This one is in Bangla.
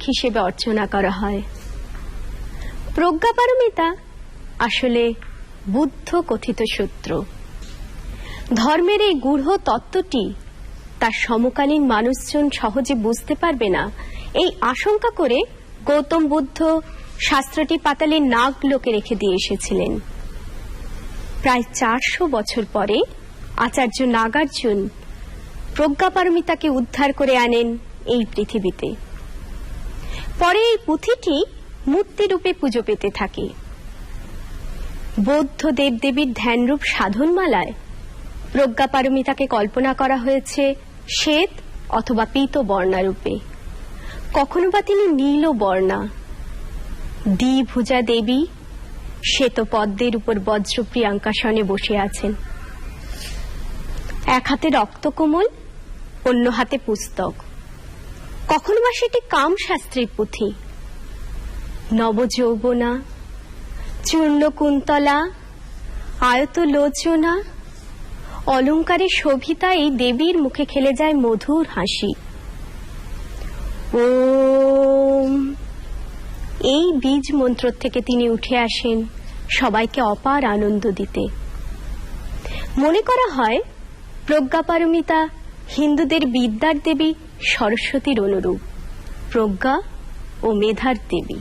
হিসেবে অর্চনা করা হয়। প্রজ্ঞাপারমিতা আসলে বুদ্ধ কথিত সূত্র। ধর্মের এই গূঢ় তত্ত্বটি তার সমকালীন মানুষজন সহজে বুঝতে পারবে না এই আশঙ্কা করে গৌতম বুদ্ধ শাস্ত্রটি পাতালে নাগ লোকে রেখে দিয়ে এসেছিলেন। প্রায় 400 বছর পরে আচার্য নাগার্জুন প্রজ্ঞাপারমিতাকে উদ্ধার করে আনেন এই পৃথিবীতে। পরে এই পুঁথিটি মূর্তিরূপে পুজো পেতে থাকে। বৌদ্ধ দেবদেবীর ধ্যানরূপ সাধনমালায় প্রজ্ঞাপারমিতাকে কল্পনা করা হয়েছে শ্বেত অথবা পীত বর্ণারূপে, কখনো বা তিনি নীল বর্ণা। দ্বিভুজা দেবী শ্বেত পদ্মের উপর বজ্র প্রিয়াঙ্কাসনে বসে আছেন। এক হাতে রক্তকোমল, অন্য হাতে পুস্তক। কখনো বা সেটি কামশাস্ত্রীর পুঁথি। নবযৌবনা, চূর্ণকুন্তলা, আয়ত লোচনা, অলঙ্কারে শোভিতা এই দেবীর মুখে খেলে যায় মধুর হাসি। ওম, এই বীজ মন্ত্র থেকে তিনি উঠে আসেন সবাইকে অপার আনন্দ দিতে। মনে করা হয় প্রজ্ঞাপারমিতা হিন্দুদের বিদ্যার দেবী সরস্বতীর অনুরূপ, প্রজ্ঞা ও মেধার দেবী।